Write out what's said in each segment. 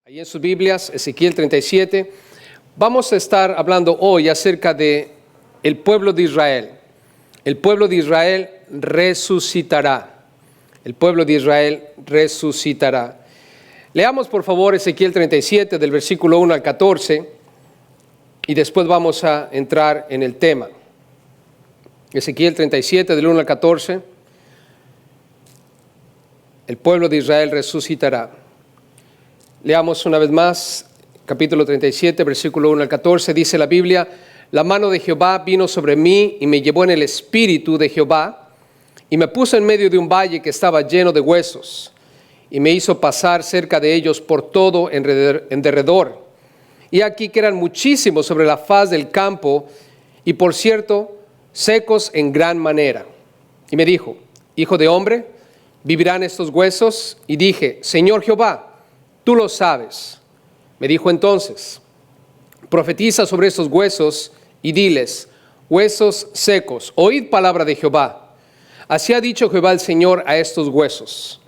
Ahí en sus Biblias, Ezequiel 37, vamos a estar hablando hoy acerca de el pueblo de Israel. El pueblo de Israel resucitará. El pueblo de Israel resucitará. Leamos por favor Ezequiel 37 del versículo 1 al 14 y después vamos a entrar en el tema. Ezequiel 37 del 1 al 14. El pueblo de Israel resucitará. Leamos una vez más, capítulo 37, versículo 1 al 14, dice la Biblia: la mano de Jehová vino sobre mí y me llevó en el espíritu de Jehová y me puso en medio de un valle que estaba lleno de huesos y me hizo pasar cerca de ellos por todo en derredor. Y aquí que eran muchísimos sobre la faz del campo y por cierto secos en gran manera. Y me dijo: hijo de hombre, ¿vivirán estos huesos? Y dije: Señor Jehová, tú lo sabes. Me dijo entonces: profetiza sobre estos huesos y diles: huesos secos, oíd palabra de Jehová. Así ha dicho Jehová el Señor a estos huesos: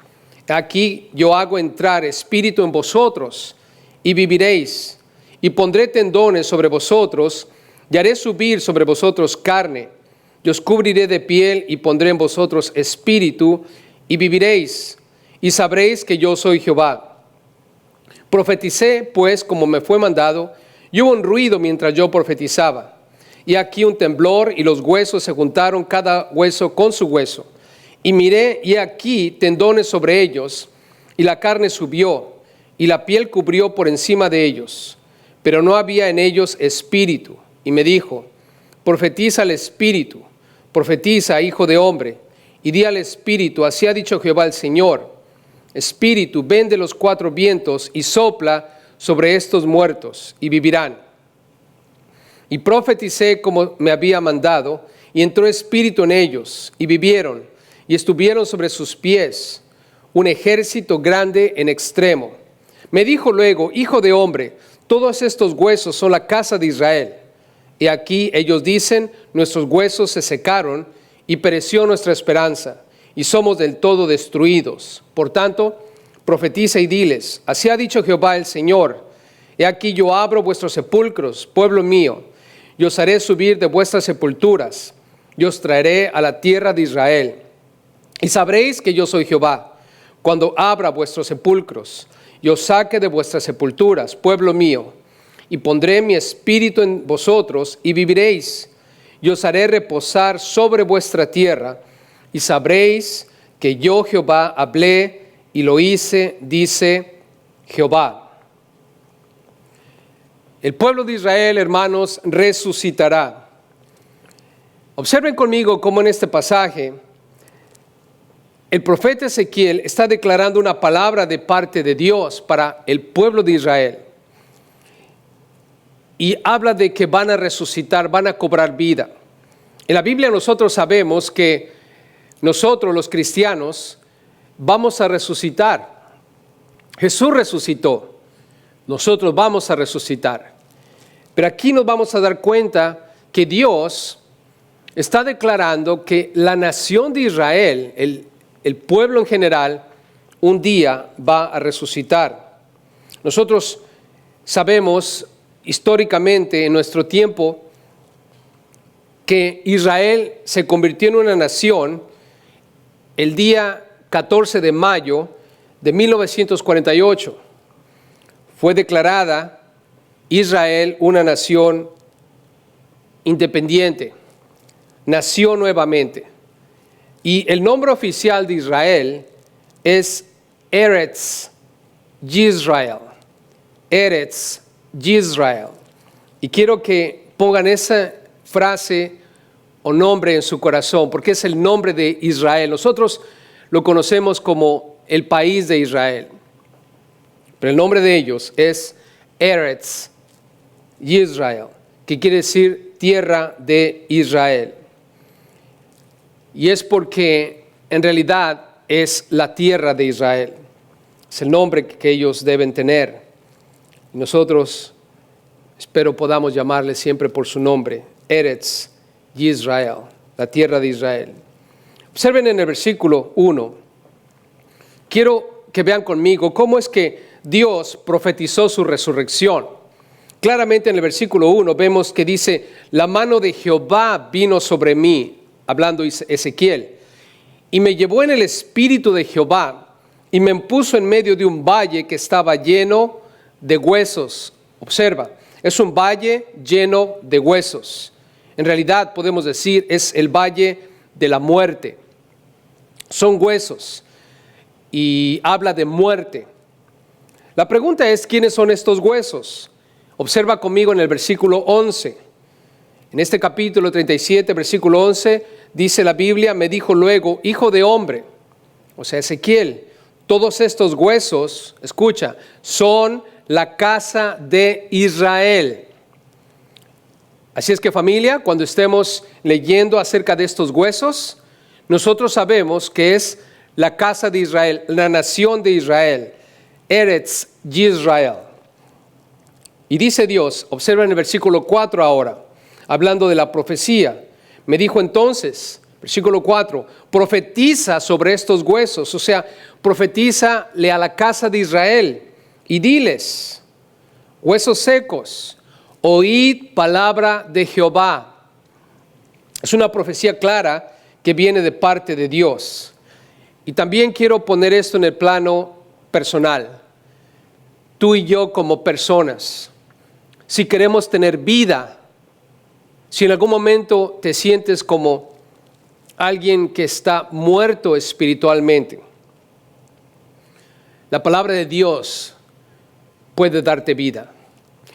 aquí yo hago entrar espíritu en vosotros y viviréis, y pondré tendones sobre vosotros y haré subir sobre vosotros carne, y os cubriré de piel y pondré en vosotros espíritu y viviréis, y sabréis que yo soy Jehová. Profeticé pues como me fue mandado, y hubo un ruido mientras yo profetizaba. Y aquí un temblor, y los huesos se juntaron cada hueso con su hueso. Y miré, y aquí tendones sobre ellos, y la carne subió, y la piel cubrió por encima de ellos. Pero no había en ellos espíritu. Y me dijo: profetiza al espíritu, profetiza, hijo de hombre, y di al espíritu: así ha dicho Jehová el Señor. Espíritu, ven de los cuatro vientos y sopla sobre estos muertos y vivirán. Y profeticé como me había mandado, y entró espíritu en ellos y vivieron y estuvieron sobre sus pies un ejército grande en extremo. Me dijo luego: hijo de hombre, todos estos huesos son la casa de Israel. Y aquí ellos dicen: nuestros huesos se secaron y pereció nuestra esperanza, y somos del todo destruidos. Por tanto, profetiza y diles: así ha dicho Jehová el Señor: he aquí yo abro vuestros sepulcros, pueblo mío, y os haré subir de vuestras sepulturas, y os traeré a la tierra de Israel. Y sabréis que yo soy Jehová, cuando abra vuestros sepulcros, y os saque de vuestras sepulturas, pueblo mío, y pondré mi espíritu en vosotros, y viviréis, y os haré reposar sobre vuestra tierra, y sabréis que yo Jehová hablé y lo hice, dice Jehová. El pueblo de Israel, hermanos, resucitará. Observen conmigo cómo en este pasaje el profeta Ezequiel está declarando una palabra de parte de Dios para el pueblo de Israel. Y habla de que van a resucitar, van a cobrar vida. En la Biblia nosotros sabemos que nosotros los cristianos vamos a resucitar. Jesús resucitó. Nosotros vamos a resucitar. Pero aquí nos vamos a dar cuenta que Dios está declarando que la nación de Israel, el pueblo en general, un día va a resucitar. Nosotros sabemos históricamente en nuestro tiempo que Israel se convirtió en una nación el día 14 de mayo de 1948. Fue declarada Israel una nación independiente. Nació nuevamente. Y el nombre oficial de Israel es Eretz Yisrael. Eretz Yisrael. Y quiero que pongan esa frase o nombre en su corazón, porque es el nombre de Israel. Nosotros lo conocemos como el país de Israel, pero el nombre de ellos es Eretz Yisrael, que quiere decir tierra de Israel. Y es porque en realidad es la tierra de Israel. Es el nombre que ellos deben tener. Y nosotros, espero podamos llamarle siempre por su nombre, Eretz Yisrael, la tierra de Israel. Observen en el versículo 1. Quiero que vean conmigo cómo es que Dios profetizó su resurrección. Claramente en el versículo 1 vemos que dice, la mano de Jehová vino sobre mí, hablando Ezequiel, y me llevó en el espíritu de Jehová y me puso en medio de un valle que estaba lleno de huesos. Observa, es un valle lleno de huesos. En realidad podemos decir es el valle de la muerte. Son huesos y habla de muerte. La pregunta es, ¿quiénes son estos huesos? Observa conmigo en el versículo 11. En este capítulo 37, versículo 11, dice la Biblia, me dijo luego, hijo de hombre, o sea, Ezequiel, todos estos huesos, escucha, son la casa de Israel. Así es que, familia, cuando estemos leyendo acerca de estos huesos, nosotros sabemos que es la casa de Israel, la nación de Israel, Eretz Yisrael. Y dice Dios, observa en el versículo 4 ahora, hablando de la profecía, me dijo entonces, versículo 4, profetiza sobre estos huesos, o sea, profetízale a la casa de Israel y diles, huesos secos, oíd palabra de Jehová. Es una profecía clara que viene de parte de Dios. Y también quiero poner esto en el plano personal. Tú y yo como personas, si queremos tener vida, si en algún momento te sientes como alguien que está muerto espiritualmente, la palabra de Dios puede darte vida.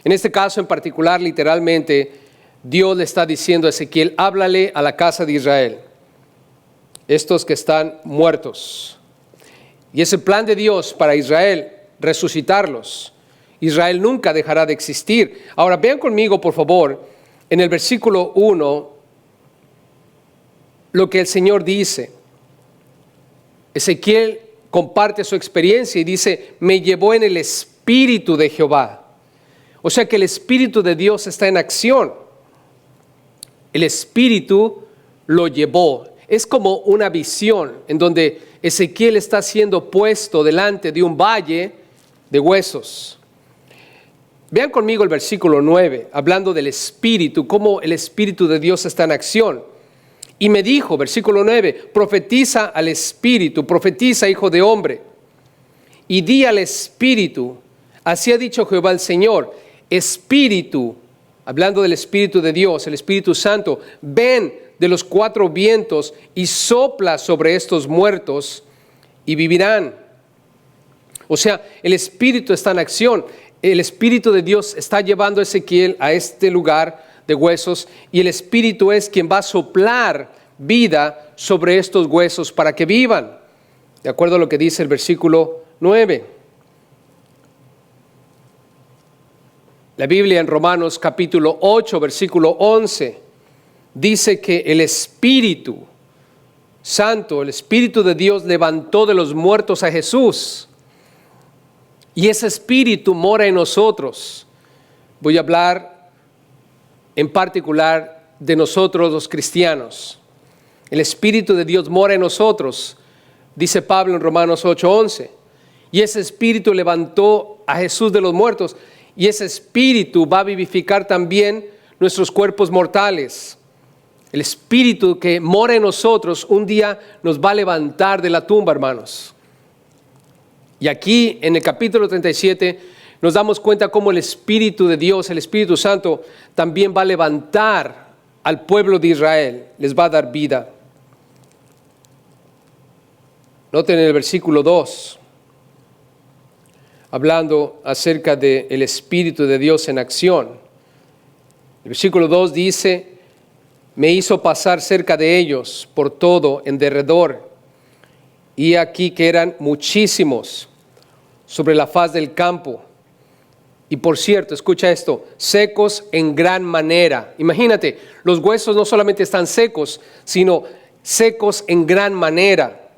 En este caso en particular, literalmente, Dios le está diciendo a Ezequiel, háblale a la casa de Israel, estos que están muertos. Y es el plan de Dios para Israel, resucitarlos. Israel nunca dejará de existir. Ahora vean conmigo, por favor, en el versículo 1, lo que el Señor dice. Ezequiel comparte su experiencia y dice, me llevó en el espíritu de Jehová. O sea que el espíritu de Dios está en acción. El espíritu lo llevó. Es como una visión en donde Ezequiel está siendo puesto delante de un valle de huesos. Vean conmigo el versículo 9, hablando del espíritu, cómo el espíritu de Dios está en acción. Y me dijo, versículo 9, profetiza al espíritu, profetiza, hijo de hombre, y di al espíritu, así ha dicho Jehová el Señor, espíritu, hablando del espíritu de Dios, el Espíritu Santo, ven de los cuatro vientos y sopla sobre estos muertos y vivirán. O sea, el espíritu está en acción. El espíritu de Dios está llevando a Ezequiel a este lugar de huesos y el espíritu es quien va a soplar vida sobre estos huesos para que vivan, de acuerdo a lo que dice el versículo 9. La Biblia en Romanos capítulo 8, versículo 11, dice que el Espíritu Santo, el Espíritu de Dios levantó de los muertos a Jesús. Y ese Espíritu mora en nosotros. Voy a hablar en particular de nosotros los cristianos. El Espíritu de Dios mora en nosotros, dice Pablo en Romanos 8:11. Y ese Espíritu levantó a Jesús de los muertos. Y ese Espíritu va a vivificar también nuestros cuerpos mortales. El Espíritu que mora en nosotros un día nos va a levantar de la tumba, hermanos. Y aquí en el capítulo 37 nos damos cuenta cómo el Espíritu de Dios, el Espíritu Santo, también va a levantar al pueblo de Israel, les va a dar vida. Noten en el versículo 2, hablando acerca del Espíritu de Dios en acción. El versículo 2 dice, me hizo pasar cerca de ellos por todo en derredor, y aquí que eran muchísimos sobre la faz del campo. Y por cierto, escucha esto, secos en gran manera. Imagínate, los huesos no solamente están secos, sino secos en gran manera.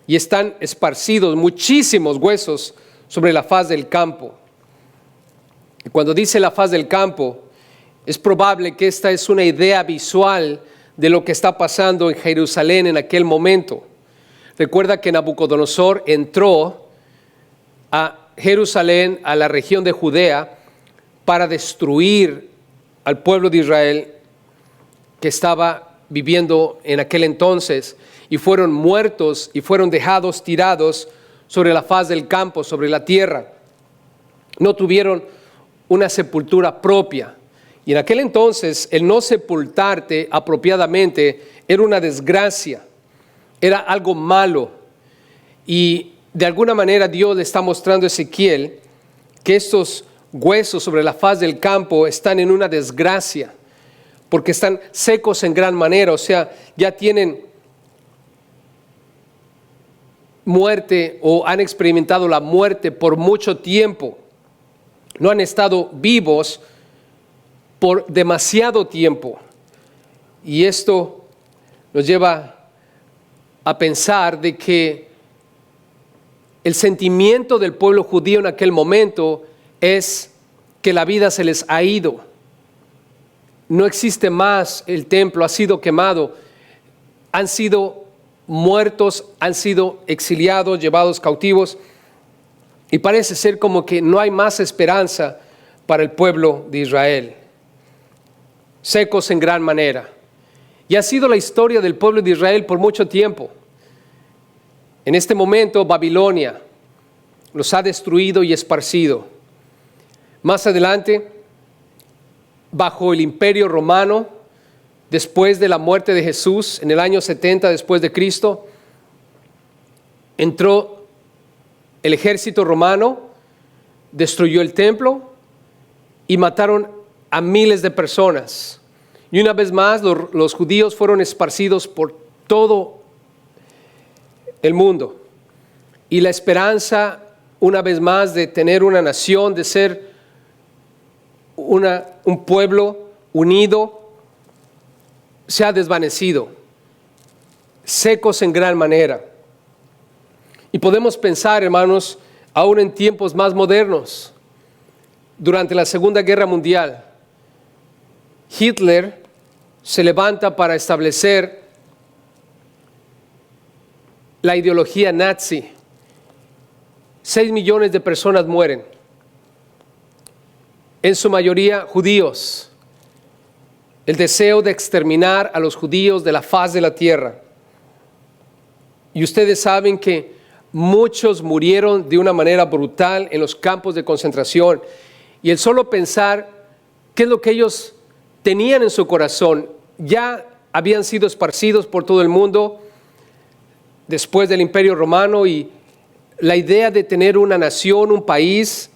Y están esparcidos muchísimos huesos sobre la faz del campo. Y cuando dice la faz del campo, es probable que esta es una idea visual de lo que está pasando en Jerusalén en aquel momento. Recuerda que Nabucodonosor entró a Jerusalén, a la región de Judea, para destruir al pueblo de Israel que estaba viviendo en aquel entonces, y fueron muertos y fueron dejados tirados sobre la faz del campo, sobre la tierra. No tuvieron una sepultura propia. Y en aquel entonces el no sepultarte apropiadamente era una desgracia, era algo malo. Y de alguna manera Dios le está mostrando a Ezequiel que estos huesos sobre la faz del campo están en una desgracia, porque están secos en gran manera, o sea, ya tienen muerte o han experimentado la muerte por mucho tiempo. No han estado vivos por demasiado tiempo. Y esto nos lleva a pensar de que el sentimiento del pueblo judío en aquel momento es que la vida se les ha ido. No existe más, el templo ha sido quemado, han sido muertos, han sido exiliados, llevados cautivos, y parece ser como que no hay más esperanza para el pueblo de Israel. Secos en gran manera. Y ha sido la historia del pueblo de Israel por mucho tiempo. En este momento Babilonia los ha destruido y esparcido. Más adelante, bajo el Imperio Romano, después de la muerte de Jesús, en el año 70 después de Cristo, entró el ejército romano, destruyó el templo y mataron a miles de personas. Y una vez más, los judíos fueron esparcidos por todo el mundo. Y la esperanza, una vez más, de tener una nación, de ser un pueblo unido, se ha desvanecido, secos en gran manera. Y podemos pensar, hermanos, aún en tiempos más modernos, durante la Segunda Guerra Mundial, Hitler se levanta para establecer la ideología nazi. 6 millones de personas mueren, en su mayoría judíos. El deseo de exterminar a los judíos de la faz de la tierra. Y ustedes saben que muchos murieron de una manera brutal en los campos de concentración. Y el solo pensar qué es lo que ellos tenían en su corazón, ya habían sido esparcidos por todo el mundo después del Imperio Romano, y la idea de tener una nación, un país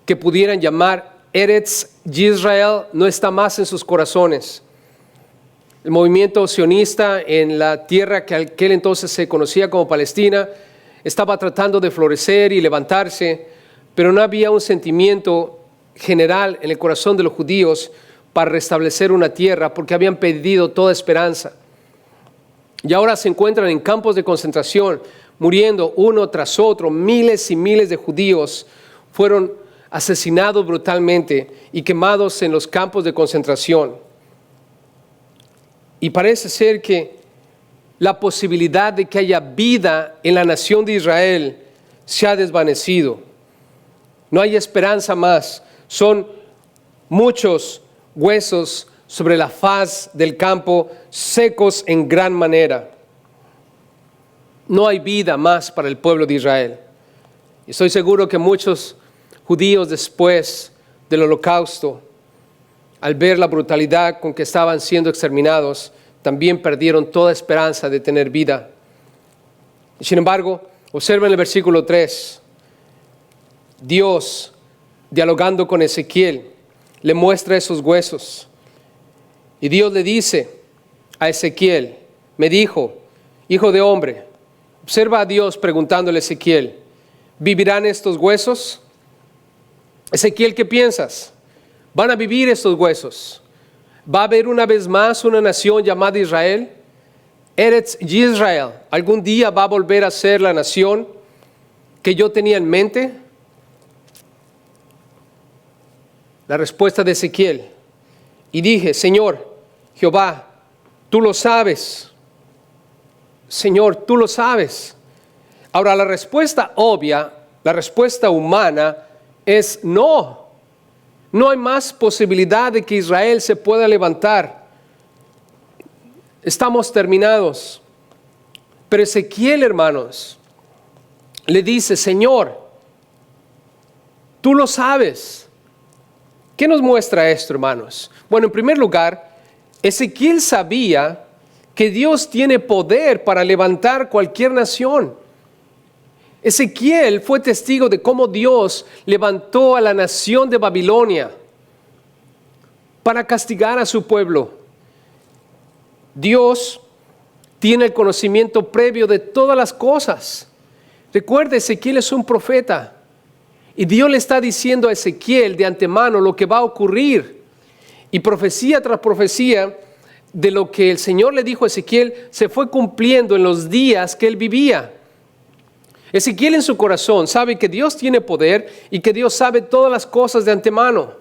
que pudieran llamar Eretz Yisrael no está más en sus corazones. El movimiento sionista en la tierra que aquel entonces se conocía como Palestina estaba tratando de florecer y levantarse, pero no había un sentimiento general en el corazón de los judíos para restablecer una tierra, porque habían perdido toda esperanza. Y ahora se encuentran en campos de concentración, muriendo uno tras otro. Miles y miles de judíos fueron asesinados brutalmente y quemados en los campos de concentración. Y parece ser que la posibilidad de que haya vida en la nación de Israel se ha desvanecido. No hay esperanza más. Son muchos huesos sobre la faz del campo, secos en gran manera. No hay vida más para el pueblo de Israel. Y estoy seguro que muchos judíos después del Holocausto, al ver la brutalidad con que estaban siendo exterminados, también perdieron toda esperanza de tener vida. Y sin embargo, observen el versículo 3. Dios, dialogando con Ezequiel, le muestra esos huesos. Y Dios le dice a Ezequiel, me dijo, hijo de hombre, observa a Dios preguntándole a Ezequiel, ¿vivirán estos huesos? Ezequiel, ¿qué piensas? ¿Van a vivir estos huesos? ¿Va a haber una vez más una nación llamada Israel? Eretz Yisrael, ¿algún día va a volver a ser la nación que yo tenía en mente? La respuesta de Ezequiel. Y dije, Señor, Jehová, tú lo sabes. Señor, tú lo sabes. Ahora, la respuesta obvia La respuesta humana es no. No hay más posibilidad de que Israel se pueda levantar. Estamos terminados. Pero Ezequiel, hermanos, le dice, Señor, tú lo sabes. ¿Qué nos muestra esto, hermanos? Bueno, en primer lugar, Ezequiel sabía que Dios tiene poder para levantar cualquier nación. Ezequiel fue testigo de cómo Dios levantó a la nación de Babilonia para castigar a su pueblo. Dios tiene el conocimiento previo de todas las cosas. Recuerde, Ezequiel es un profeta y Dios le está diciendo a Ezequiel de antemano lo que va a ocurrir. Y profecía tras profecía de lo que el Señor le dijo a Ezequiel se fue cumpliendo en los días que él vivía. Ezequiel en su corazón sabe que Dios tiene poder y que Dios sabe todas las cosas de antemano.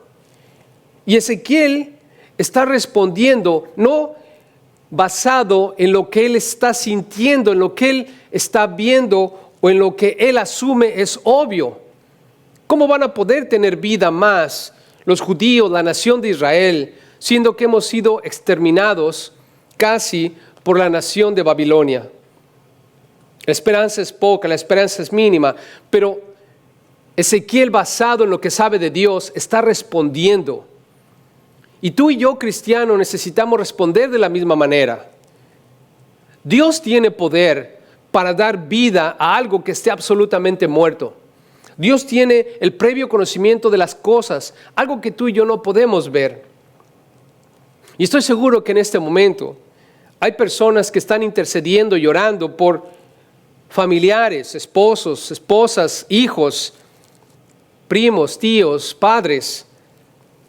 Y Ezequiel está respondiendo no basado en lo que él está sintiendo, en lo que él está viendo o en lo que él asume es obvio. ¿Cómo van a poder tener vida más los judíos, la nación de Israel, siendo que hemos sido exterminados casi por la nación de Babilonia? La esperanza es poca, la esperanza es mínima, pero Ezequiel, basado en lo que sabe de Dios, está respondiendo. Y tú y yo, cristianos, necesitamos responder de la misma manera. Dios tiene poder para dar vida a algo que esté absolutamente muerto. Dios tiene el previo conocimiento de las cosas, algo que tú y yo no podemos ver. Y estoy seguro que en este momento hay personas que están intercediendo y orando por familiares, esposos, esposas, hijos, primos, tíos, padres,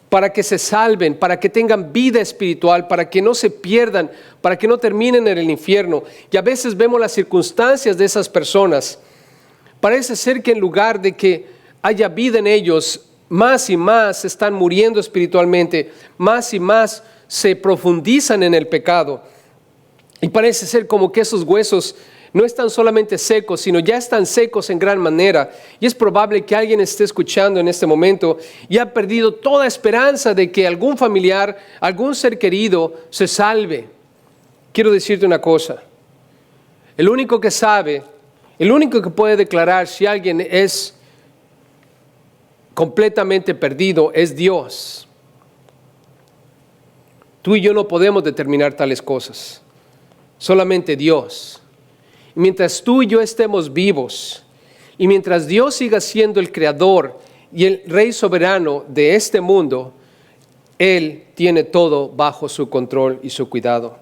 para que se salven, para que tengan vida espiritual, para que no se pierdan, para que no terminen en el infierno. Y a veces vemos las circunstancias de esas personas. Parece ser que en lugar de que haya vida en ellos, más y más están muriendo espiritualmente, más y más se profundizan en el pecado. Y parece ser como que esos huesos no están solamente secos, sino ya están secos en gran manera. Y es probable que alguien esté escuchando en este momento y ha perdido toda esperanza de que algún familiar, algún ser querido se salve. Quiero decirte una cosa. El único que sabe, el único que puede declarar si alguien es completamente perdido es Dios. Tú y yo no podemos determinar tales cosas. Solamente Dios. Mientras tú y yo estemos vivos y mientras Dios siga siendo el creador y el rey soberano de este mundo, Él tiene todo bajo su control y su cuidado.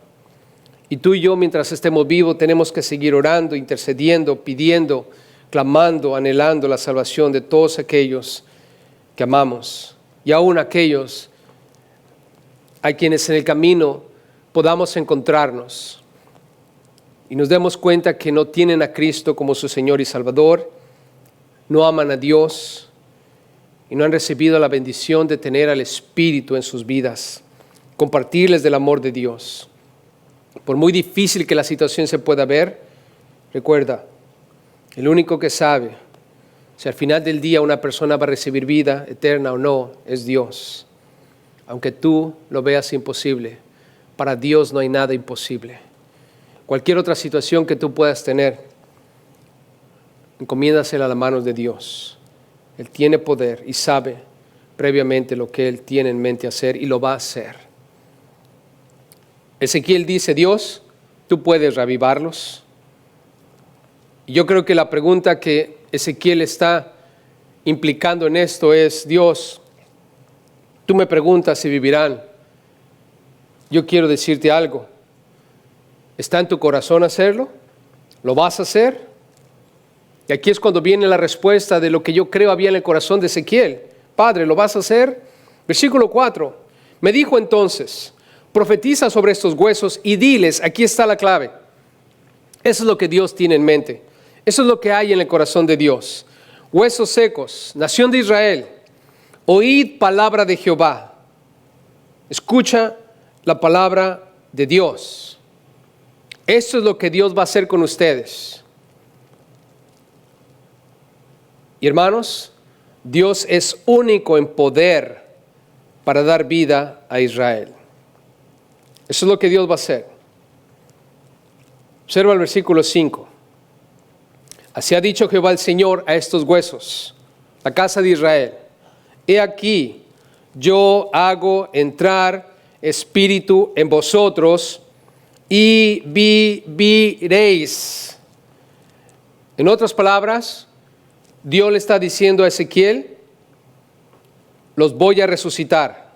Y tú y yo, mientras estemos vivos, tenemos que seguir orando, intercediendo, pidiendo, clamando, anhelando la salvación de todos aquellos que amamos y aún aquellos a quienes en el camino podamos encontrarnos y nos demos cuenta que no tienen a Cristo como su Señor y Salvador, no aman a Dios y no han recibido la bendición de tener al Espíritu en sus vidas, compartirles del amor de Dios. Por muy difícil que la situación se pueda ver, recuerda, el único que sabe si al final del día una persona va a recibir vida eterna o no es Dios. Aunque tú lo veas imposible, para Dios no hay nada imposible. Cualquier otra situación que tú puedas tener, encomiéndasela a las manos de Dios. Él tiene poder y sabe previamente lo que Él tiene en mente hacer y lo va a hacer. Ezequiel dice, Dios, tú puedes reavivarlos. Y yo creo que la pregunta que Ezequiel está implicando en esto es, Dios, tú me preguntas si vivirán. Yo quiero decirte algo. ¿Está en tu corazón hacerlo? ¿Lo vas a hacer? Y aquí es cuando viene la respuesta de lo que yo creo había en el corazón de Ezequiel. Padre, ¿lo vas a hacer? Versículo 4. Me dijo entonces, profetiza sobre estos huesos y diles, aquí está la clave. Eso es lo que Dios tiene en mente. Eso es lo que hay en el corazón de Dios. Huesos secos, nación de Israel, oíd palabra de Jehová. Escucha la palabra de Dios. Esto es lo que Dios va a hacer con ustedes. Y Y hermanos, Dios es único en poder para dar vida a Israel. Eso es lo que Dios va a hacer. Observa el versículo 5. Así ha dicho Jehová el Señor a estos huesos, la casa de Israel. He aquí, yo hago entrar espíritu en vosotros y viviréis. En otras palabras, Dios le está diciendo a Ezequiel, los voy a resucitar.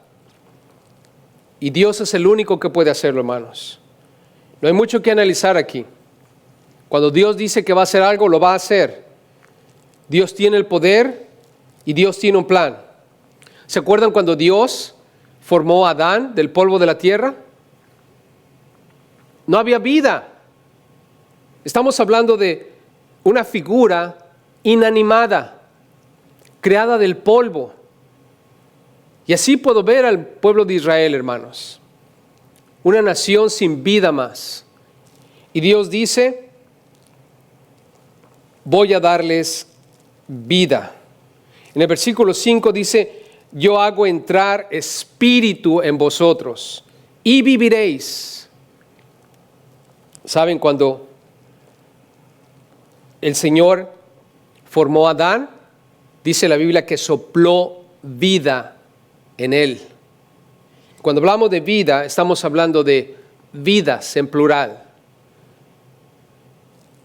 Y Dios es el único que puede hacerlo, hermanos. No hay mucho que analizar aquí. Cuando Dios dice que va a hacer algo, lo va a hacer. Dios tiene el poder y Dios tiene un plan. ¿Se acuerdan cuando Dios formó a Adán del polvo de la tierra? No había vida. Estamos hablando de una figura inanimada, creada del polvo. Y así puedo ver al pueblo de Israel, hermanos. Una nación sin vida más. Y Dios dice, voy a darles vida. En el versículo 5 dice, yo hago entrar espíritu en vosotros y viviréis. ¿Saben cuando el Señor formó a Adán? Dice la Biblia que sopló vida en él. Cuando hablamos de vida, estamos hablando de vidas en plural.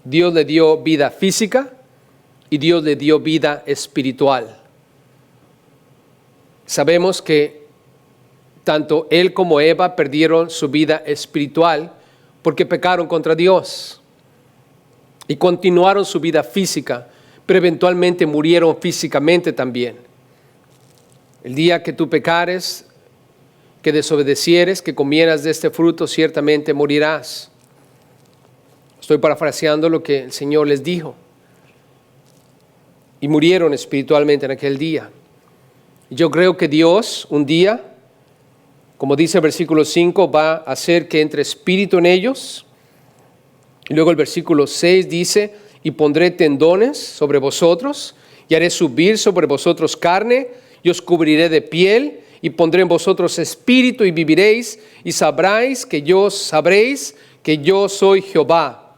Dios le dio vida física y Dios le dio vida espiritual. Sabemos que tanto él como Eva perdieron su vida espiritual porque pecaron contra Dios y continuaron su vida física, pero eventualmente murieron físicamente también. El día que tú pecares, que desobedecieres, que comieras de este fruto, ciertamente morirás. Estoy parafraseando lo que el Señor les dijo. Y murieron espiritualmente en aquel día. Yo creo que Dios un día, como dice el versículo 5, va a hacer que entre espíritu en ellos. Y luego el versículo 6 dice, y pondré tendones sobre vosotros, y haré subir sobre vosotros carne, y os cubriré de piel, y pondré en vosotros espíritu, y viviréis, y sabréis que yo soy Jehová.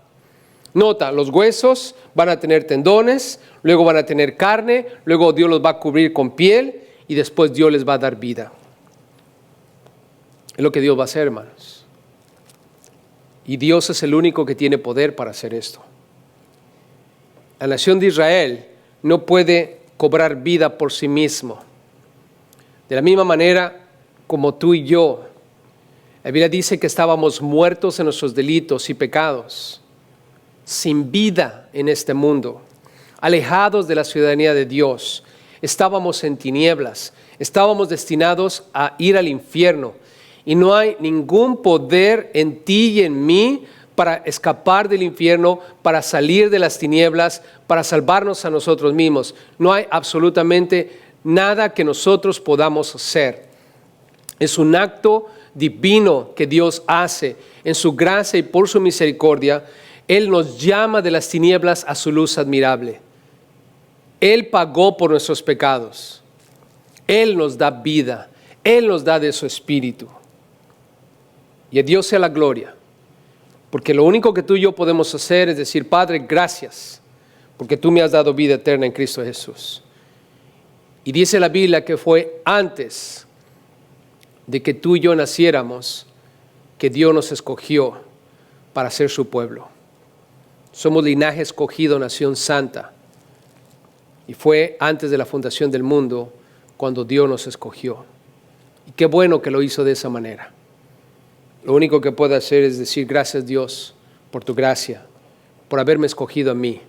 Nota, los huesos van a tener tendones, luego van a tener carne, luego Dios los va a cubrir con piel, y después Dios les va a dar vida. Es lo que Dios va a hacer, hermanos. Y Dios es el único que tiene poder para hacer esto. La nación de Israel no puede cobrar vida por sí mismo. De la misma manera como tú y yo, la Biblia dice que estábamos muertos en nuestros delitos y pecados, sin vida en este mundo, alejados de la ciudadanía de Dios. Estábamos en tinieblas, estábamos destinados a ir al infierno. Y no hay ningún poder en ti y en mí para escapar del infierno, para salir de las tinieblas, para salvarnos a nosotros mismos. No hay absolutamente nada que nosotros podamos hacer. Es un acto divino que Dios hace en su gracia y por su misericordia. Él nos llama de las tinieblas a su luz admirable. Él pagó por nuestros pecados. Él nos da vida. Él nos da de su espíritu. Y a Dios sea la gloria, porque lo único que tú y yo podemos hacer es decir, Padre, gracias, porque tú me has dado vida eterna en Cristo Jesús. Y dice la Biblia que fue antes de que tú y yo naciéramos que Dios nos escogió para ser su pueblo. Somos linaje escogido, nación santa. Y fue antes de la fundación del mundo cuando Dios nos escogió. Y qué bueno que lo hizo de esa manera. Lo único que puedo hacer es decir gracias Dios por tu gracia, por haberme escogido a mí.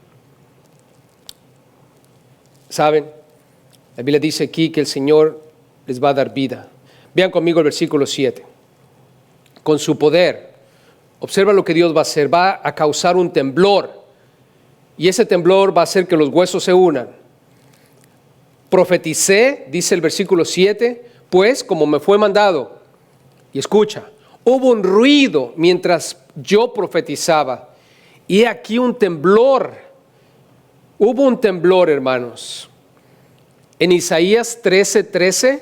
¿Saben? La Biblia dice aquí que el Señor les va a dar vida. Vean conmigo el versículo 7. Con su poder, observa lo que Dios va a hacer. Va a causar un temblor. Y ese temblor va a hacer que los huesos se unan. Profeticé, dice el versículo 7, pues como me fue mandado. Y escucha. Hubo un ruido mientras yo profetizaba, y he aquí un temblor, Hubo un temblor, hermanos. En Isaías 13:13,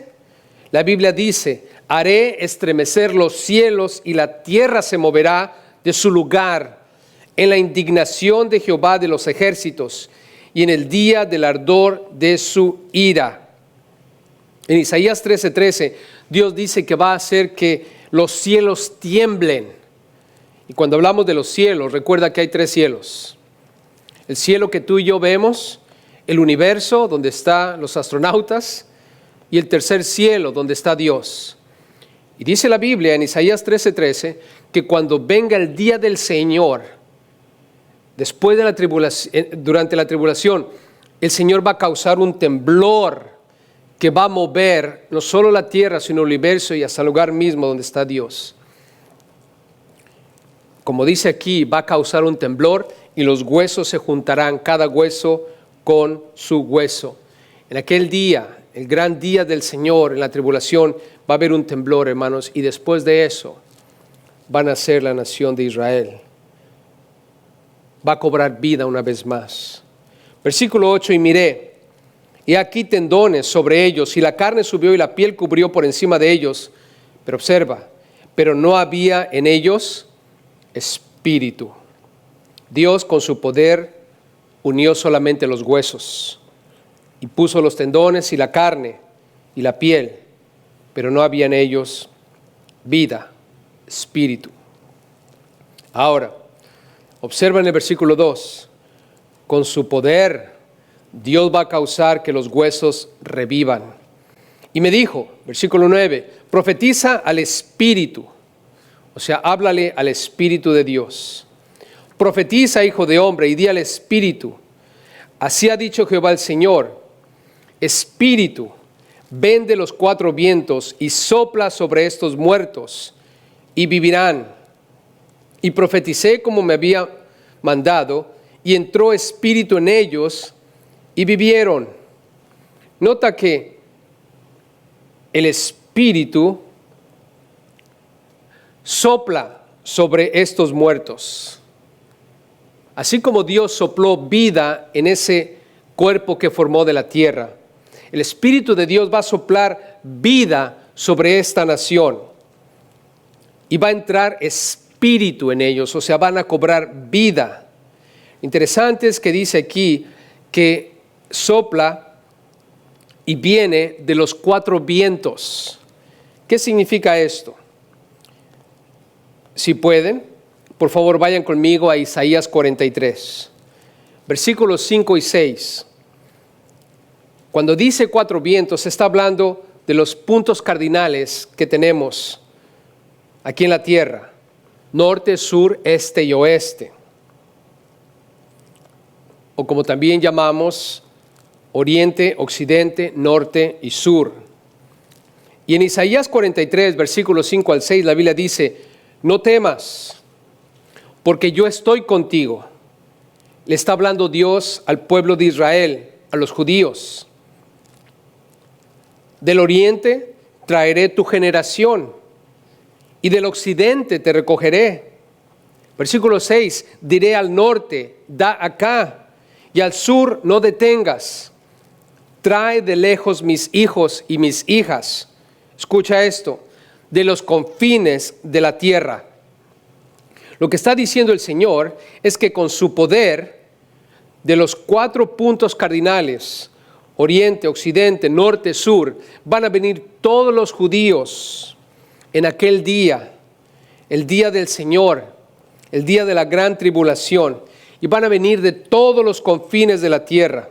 la Biblia dice: haré estremecer los cielos y la tierra se moverá de su lugar en la indignación de Jehová de los ejércitos y en el día del ardor de su ira. En Isaías 13:13, Dios dice que va a hacer que los cielos tiemblen. Y cuando hablamos de los cielos, recuerda que hay 3 cielos. El cielo que tú y yo vemos, el universo donde están los astronautas, y el tercer cielo donde está Dios. Y dice la Biblia en Isaías 13:13 que cuando venga el día del Señor, después de la tribulación, durante la tribulación, el Señor va a causar un temblor que va a mover no solo la tierra, sino el universo y hasta el lugar mismo donde está Dios. Como dice aquí, va a causar un temblor y los huesos se juntarán, cada hueso con su hueso. En aquel día, el gran día del Señor, en la tribulación, va a haber un temblor, hermanos, y después de eso van a ser la nación de Israel. Va a cobrar vida una vez más. Versículo 8, y miré, y aquí tendones sobre ellos, y la carne subió y la piel cubrió por encima de ellos. Pero observa, pero no había en ellos espíritu. Dios con su poder unió solamente los huesos y puso los tendones y la carne y la piel, pero no había en ellos vida, espíritu. Ahora, observa en el versículo 2, con su poder Dios va a causar que los huesos revivan. Y me dijo, versículo 9, profetiza al espíritu, o sea, háblale al espíritu de Dios. Profetiza, hijo de hombre, y di al espíritu, así ha dicho Jehová el Señor, espíritu, ven de los 4 vientos y sopla sobre estos muertos y vivirán. Y profeticé como me había mandado, y entró espíritu en ellos y vivieron. Nota que el espíritu sopla sobre estos muertos. Así como Dios sopló vida en ese cuerpo que formó de la tierra, el Espíritu de Dios va a soplar vida sobre esta nación y va a entrar espíritu en ellos, o sea, van a cobrar vida. Interesante es que dice aquí que sopla y viene de los 4 vientos. ¿Qué significa esto? Si pueden, por favor vayan conmigo a Isaías 43, versículos 5 y 6. Cuando dice 4 vientos, se está hablando de los puntos cardinales que tenemos aquí en la tierra: norte, sur, este y oeste. O como también llamamos oriente, occidente, norte y sur. Y en Isaías 43, versículos 5 al 6, la Biblia dice: no temas, porque yo estoy contigo. Le está hablando Dios al pueblo de Israel, a los judíos. Del oriente traeré tu generación, y del occidente te recogeré. Versículo 6, diré al norte, da acá, y al sur no detengas. Trae de lejos mis hijos y mis hijas. Escucha esto, de los confines de la tierra. Lo que está diciendo el Señor es que con su poder, de los 4 puntos cardinales, oriente, occidente, norte, sur, van a venir todos los judíos en aquel día, el día del Señor, el día de la gran tribulación, y van a venir de todos los confines de la tierra.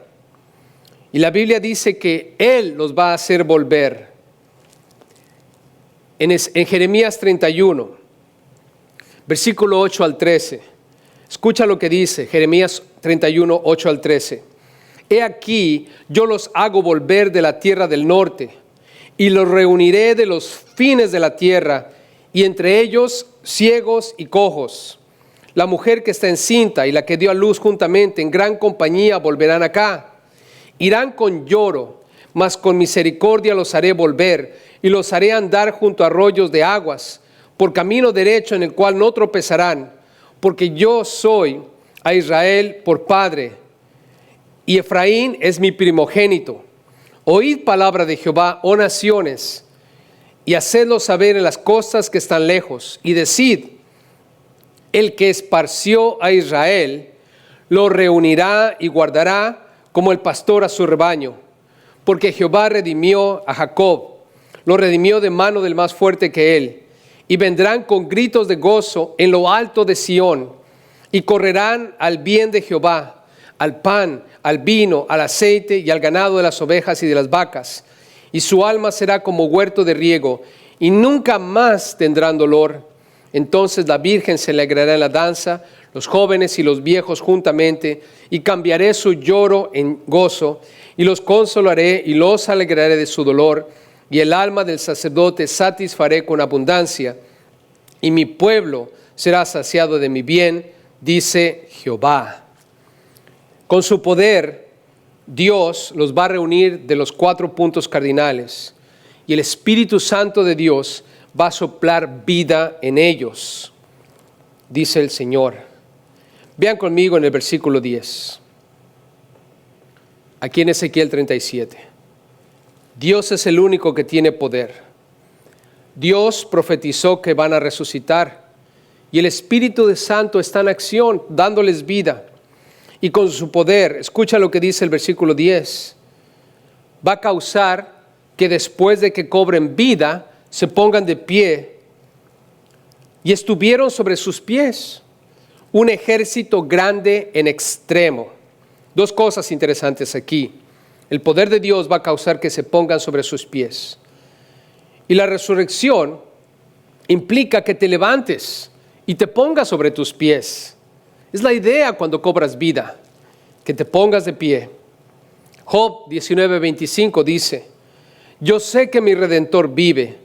Y la Biblia dice que Él los va a hacer volver. En Jeremías 31, versículo 8 al 13, escucha lo que dice Jeremías 31, 8 al 13. He aquí, yo los hago volver de la tierra del norte, y los reuniré de los fines de la tierra, y entre ellos ciegos y cojos. La mujer que está encinta y la que dio a luz juntamente en gran compañía volverán acá. Irán con lloro, mas con misericordia los haré volver, y los haré andar junto a arroyos de aguas, por camino derecho en el cual no tropezarán, porque yo soy a Israel por padre, y Efraín es mi primogénito. Oíd palabra de Jehová, oh naciones, y hacedlo saber en las costas que están lejos, y decid, el que esparció a Israel, lo reunirá y guardará como el pastor a su rebaño, porque Jehová redimió a Jacob, lo redimió de mano del más fuerte que él, y vendrán con gritos de gozo en lo alto de Sión, y correrán al bien de Jehová, al pan, al vino, al aceite y al ganado de las ovejas y de las vacas, y su alma será como huerto de riego, y nunca más tendrán dolor. Entonces la virgen se alegrará en la danza, los jóvenes y los viejos juntamente, y cambiaré su lloro en gozo, y los consolaré y los alegraré de su dolor, y el alma del sacerdote satisfaré con abundancia, y mi pueblo será saciado de mi bien, dice Jehová. Con su poder, Dios los va a reunir de los 4 puntos cardinales, y el Espíritu Santo de Dios va a soplar vida en ellos, dice el Señor. Vean conmigo en el versículo 10, aquí en Ezequiel 37. Dios es el único que tiene poder. Dios profetizó que van a resucitar, y el Espíritu Santo está en acción, dándoles vida. Y con su poder, escucha lo que dice el versículo 10, va a causar que después de que cobren vida, se pongan de pie. Y estuvieron sobre sus pies un ejército grande en extremo. 2 cosas interesantes aquí. El poder de Dios va a causar que se pongan sobre sus pies. Y la resurrección implica que te levantes y te pongas sobre tus pies. Es la idea cuando cobras vida, que te pongas de pie. Job 19:25 dice, yo sé que mi Redentor vive,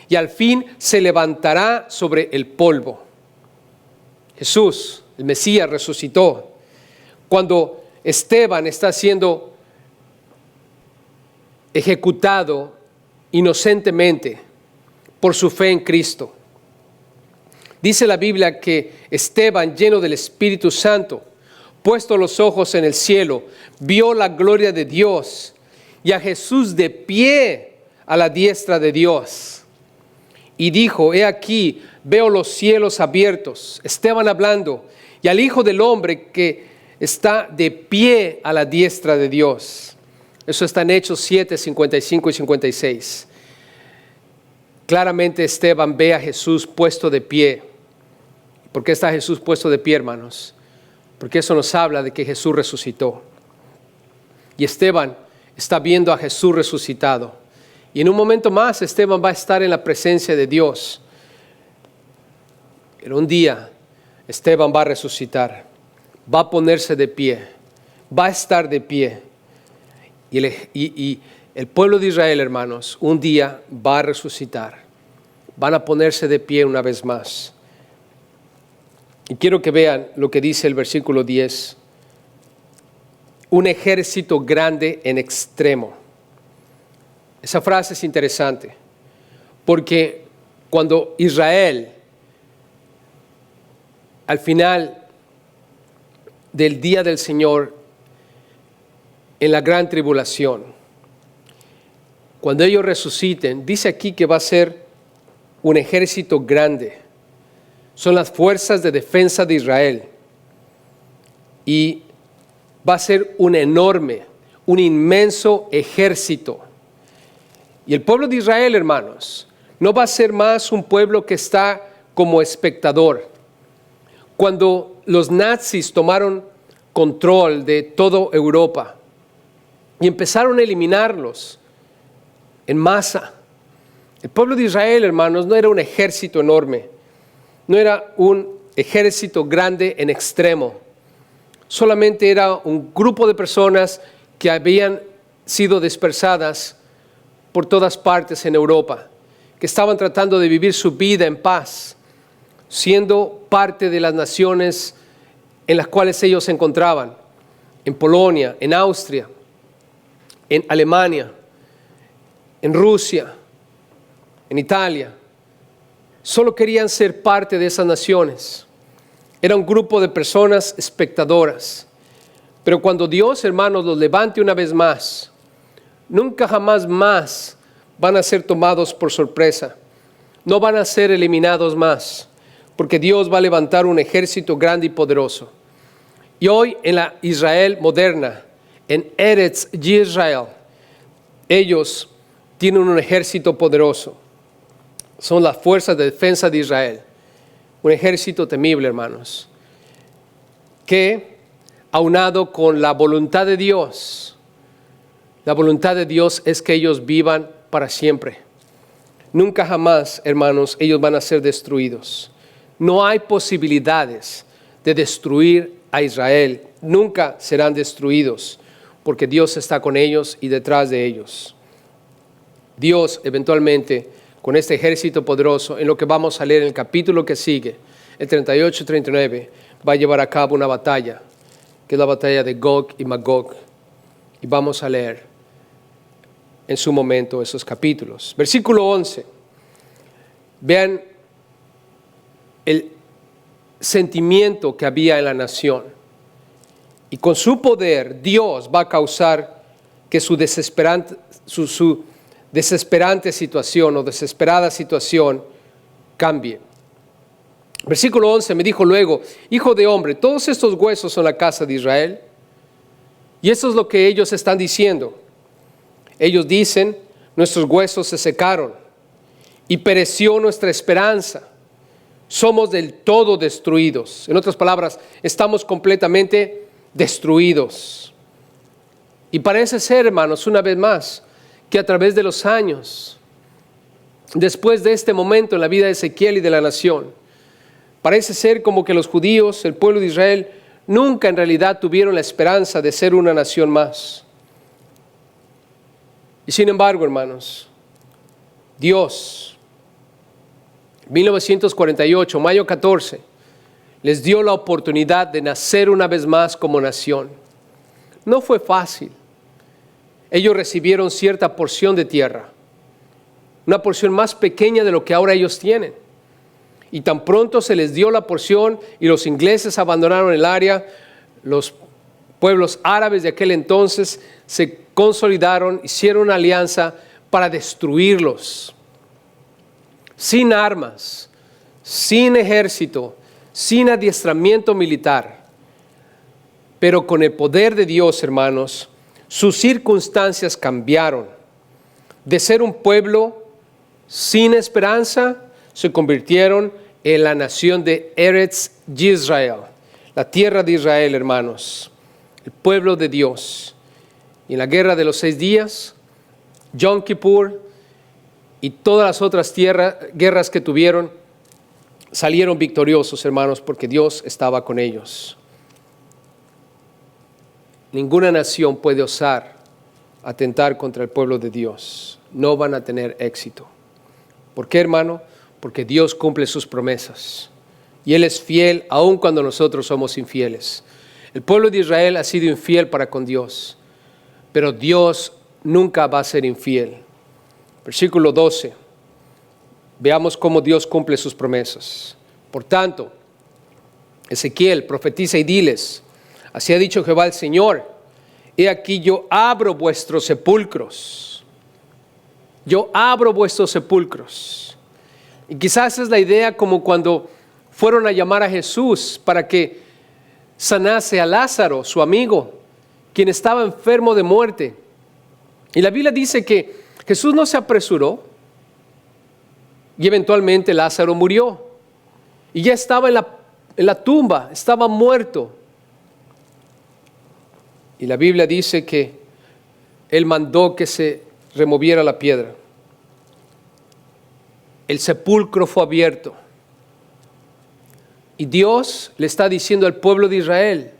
y al fin se levantará sobre el polvo. Jesús, el Mesías, resucitó. Cuando Esteban está siendo ejecutado inocentemente por su fe en Cristo, dice la Biblia que Esteban, lleno del Espíritu Santo, puesto los ojos en el cielo, vio la gloria de Dios y a Jesús de pie a la diestra de Dios. Y dijo, he aquí, veo los cielos abiertos, Esteban hablando, y al Hijo del Hombre que está de pie a la diestra de Dios. Eso está en Hechos 7, 55 y 56. Claramente Esteban ve a Jesús puesto de pie. ¿Por qué está Jesús puesto de pie, hermanos? Porque eso nos habla de que Jesús resucitó. Y Esteban está viendo a Jesús resucitado. Y en un momento más Esteban va a estar en la presencia de Dios. Pero un día Esteban va a resucitar, va a ponerse de pie, va a estar de pie. Y el pueblo de Israel, hermanos, un día va a resucitar. Van a ponerse de pie una vez más. Y quiero que vean lo que dice el versículo 10. Un ejército grande en extremo. Esa frase es interesante, porque cuando Israel, al final del día del Señor, en la gran tribulación, cuando ellos resuciten, dice aquí que va a ser un ejército grande. Son las fuerzas de defensa de Israel. Y va a ser un enorme, un inmenso ejército. Y el pueblo de Israel, hermanos, no va a ser más un pueblo que está como espectador. Cuando los nazis tomaron control de toda Europa y empezaron a eliminarlos en masa, el pueblo de Israel, hermanos, no era un ejército enorme, no era un ejército grande en extremo, solamente era un grupo de personas que habían sido dispersadas por todas partes en Europa, que estaban tratando de vivir su vida en paz, siendo parte de las naciones en las cuales ellos se encontraban, en Polonia, en Austria, en Alemania, en Rusia, en Italia. Solo querían ser parte de esas naciones. Era un grupo de personas espectadoras. Pero cuando Dios, hermanos, los levante una vez más, nunca jamás más van a ser tomados por sorpresa. No van a ser eliminados más, porque Dios va a levantar un ejército grande y poderoso. Y hoy en la Israel moderna, en Eretz Yisrael, ellos tienen un ejército poderoso. Son las fuerzas de defensa de Israel. Un ejército temible, hermanos, que aunado con la voluntad de Dios, la voluntad de Dios es que ellos vivan para siempre. Nunca jamás, hermanos, ellos van a ser destruidos. No hay posibilidades de destruir a Israel. Nunca serán destruidos, porque Dios está con ellos y detrás de ellos. Dios eventualmente, con este ejército poderoso, en lo que vamos a leer en el capítulo que sigue, el 38-39, va a llevar a cabo una batalla, que es la batalla de Gog y Magog. Y vamos a leer en su momento esos capítulos. Versículo 11. Vean el sentimiento que había en la nación. Y con su poder, Dios va a causar que su desesperante situación o desesperada situación cambie. Versículo 11, me dijo luego: hijo de hombre, todos estos huesos son la casa de Israel. Y eso es lo que ellos están diciendo. Ellos dicen: nuestros huesos se secaron y pereció nuestra esperanza. Somos del todo destruidos. En otras palabras, estamos completamente destruidos. Y parece ser, hermanos, una vez más, que a través de los años, después de este momento en la vida de Ezequiel y de la nación, parece ser como que los judíos, el pueblo de Israel, nunca en realidad tuvieron la esperanza de ser una nación más. Y sin embargo, hermanos, Dios, 1948, mayo 14, les dio la oportunidad de nacer una vez más como nación. No fue fácil. Ellos recibieron cierta porción de tierra, una porción más pequeña de lo que ahora ellos tienen. Y tan pronto se les dio la porción y los ingleses abandonaron el área, los pueblos árabes de aquel entonces se consolidaron, hicieron una alianza para destruirlos. Sin armas, sin ejército, sin adiestramiento militar. Pero con el poder de Dios, hermanos, sus circunstancias cambiaron. De ser un pueblo sin esperanza, se convirtieron en la nación de Eretz Yisrael, la tierra de Israel, hermanos, el pueblo de Dios. Y en la guerra de los 6 días, Yom Kippur y todas las otras guerras que tuvieron, salieron victoriosos, hermanos, porque Dios estaba con ellos. Ninguna nación puede osar atentar contra el pueblo de Dios. No van a tener éxito. ¿Por qué, hermano? Porque Dios cumple sus promesas. Y Él es fiel aun cuando nosotros somos infieles. El pueblo de Israel ha sido infiel para con Dios, pero Dios nunca va a ser infiel. Versículo 12. Veamos cómo Dios cumple sus promesas. Por tanto, Ezequiel profetiza y diles: así ha dicho Jehová el Señor: he aquí yo abro vuestros sepulcros. Yo abro vuestros sepulcros. Y quizás es la idea como cuando fueron a llamar a Jesús para que sanase a Lázaro, su amigo, quien estaba enfermo de muerte. Y la Biblia dice que Jesús no se apresuró y eventualmente Lázaro murió. Y ya estaba en la tumba, estaba muerto. Y la Biblia dice que Él mandó que se removiera la piedra. El sepulcro fue abierto. Y Dios le está diciendo al pueblo de Israel: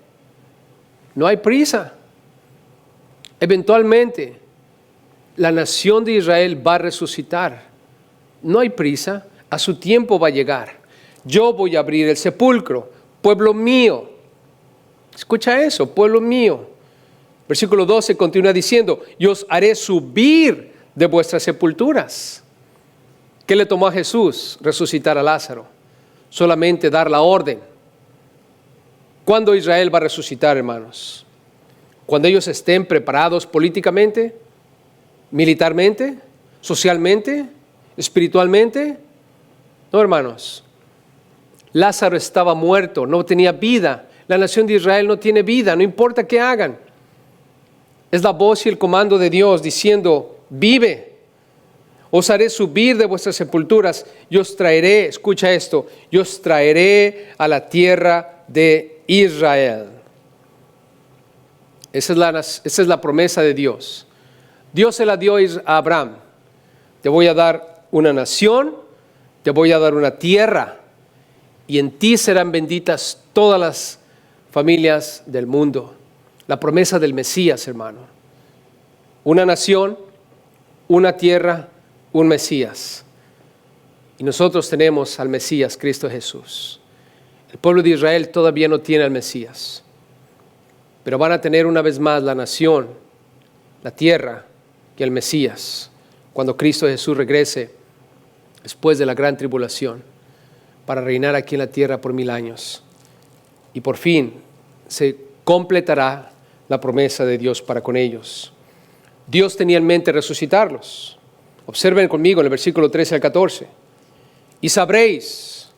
no hay prisa. Eventualmente, la nación de Israel va a resucitar. No hay prisa, a su tiempo va a llegar. Yo voy a abrir el sepulcro, pueblo mío. Escucha eso, pueblo mío. Versículo 12 continúa diciendo: y os haré subir de vuestras sepulturas. ¿Qué le tomó a Jesús resucitar a Lázaro? Solamente dar la orden. ¿Cuándo Israel va a resucitar, hermanos? cuando ellos estén preparados políticamente, militarmente, socialmente, espiritualmente. No, hermanos. Lázaro estaba muerto, no tenía vida. La nación de Israel no tiene vida, no importa qué hagan. Es la voz y el comando de Dios diciendo, vive. Os haré subir de vuestras sepulturas y os traeré, escucha esto, y os traeré a la tierra de Israel. Esa es la promesa de Dios. Dios se la dio a Abraham. Te voy a dar una nación, te voy a dar una tierra, y en ti serán benditas todas las familias del mundo. La promesa del Mesías, hermano. Una nación, una tierra, un Mesías. Y nosotros tenemos al Mesías, Cristo Jesús. El pueblo de Israel todavía no tiene al Mesías, pero van a tener una vez más la nación, la tierra y el Mesías, cuando Cristo Jesús regrese después de la gran tribulación, para reinar aquí en la tierra por 1000 años. Y por fin se completará la promesa de Dios para con ellos. Dios tenía en mente resucitarlos. Observen conmigo en el versículo 13 al 14. Y sabréis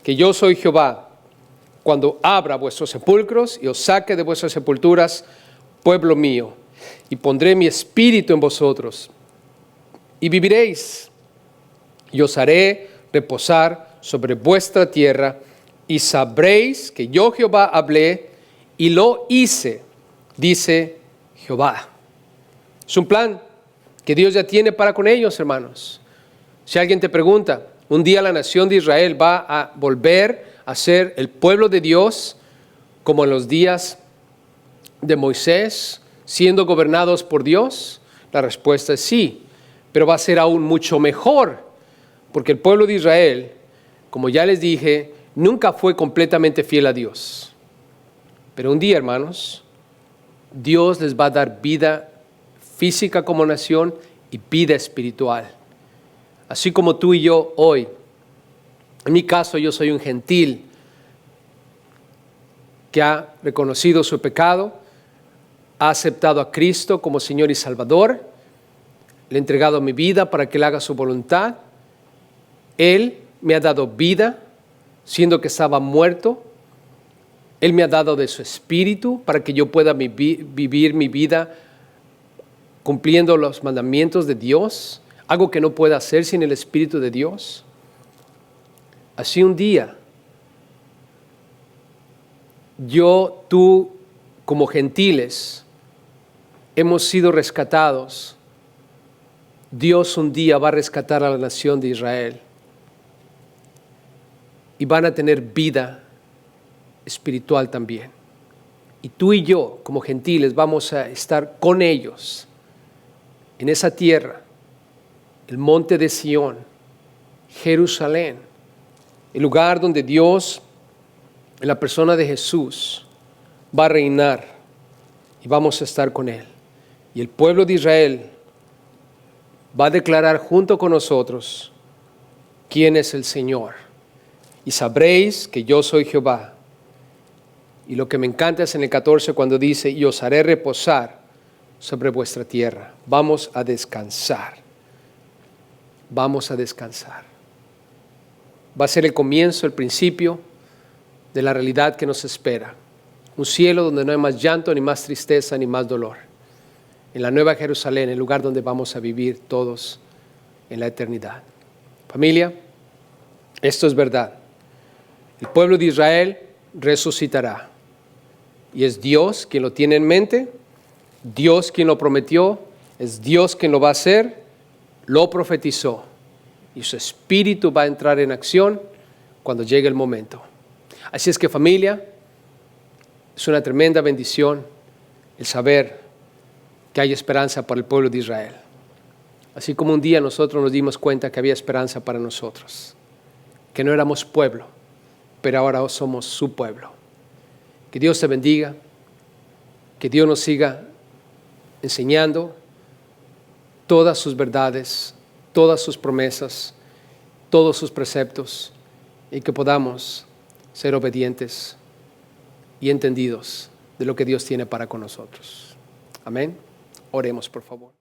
que yo soy Jehová, cuando abra vuestros sepulcros y os saque de vuestras sepulturas, pueblo mío, y pondré mi espíritu en vosotros, y viviréis, y os haré reposar sobre vuestra tierra, y sabréis que yo Jehová hablé y lo hice, dice Jehová. Es un plan que Dios ya tiene para con ellos, hermanos. Si alguien te pregunta, un día la nación de Israel va a volver a ser el pueblo de Dios como en los días de Moisés, siendo gobernados por Dios, la respuesta es sí, pero va a ser aún mucho mejor, porque el pueblo de Israel, como ya les dije, nunca fue completamente fiel a Dios. Pero un día, hermanos, Dios les va a dar vida física como nación y vida espiritual. Así como tú y yo hoy. En mi caso, yo soy un gentil que ha reconocido su pecado, ha aceptado a Cristo como Señor y Salvador, le he entregado mi vida para que Él haga su voluntad. Él me ha dado vida, siendo que estaba muerto. Él me ha dado de su espíritu para que yo pueda vivir mi vida cumpliendo los mandamientos de Dios, algo que no pueda hacer sin el Espíritu de Dios. Así un día, tú, como gentiles, hemos sido rescatados. Dios un día va a rescatar a la nación de Israel y van a tener vida espiritual también. Y tú y yo, como gentiles, vamos a estar con ellos en esa tierra, el monte de Sión, Jerusalén, el lugar donde Dios, en la persona de Jesús, va a reinar y vamos a estar con Él. Y el pueblo de Israel va a declarar junto con nosotros quién es el Señor. Y sabréis que yo soy Jehová. Y lo que me encanta es en el 14 cuando dice, y os haré reposar sobre vuestra tierra. Vamos a descansar. Vamos a descansar. Va a ser el comienzo, el principio de la realidad que nos espera. Un cielo donde no hay más llanto, ni más tristeza, ni más dolor. En la Nueva Jerusalén, el lugar donde vamos a vivir todos en la eternidad. Familia, esto es verdad. El pueblo de Israel resucitará. Y es Dios quien lo tiene en mente, Dios quien lo prometió, es Dios quien lo va a hacer, lo profetizó. Y su espíritu va a entrar en acción cuando llegue el momento. Así es que, familia, es una tremenda bendición el saber que hay esperanza para el pueblo de Israel. Así como un día nosotros nos dimos cuenta que había esperanza para nosotros, que no éramos pueblo, pero ahora somos su pueblo. Que Dios te bendiga, que Dios nos siga enseñando todas sus verdades, todas sus promesas, todos sus preceptos, y que podamos ser obedientes y entendidos de lo que Dios tiene para con nosotros. Amén. Oremos, por favor.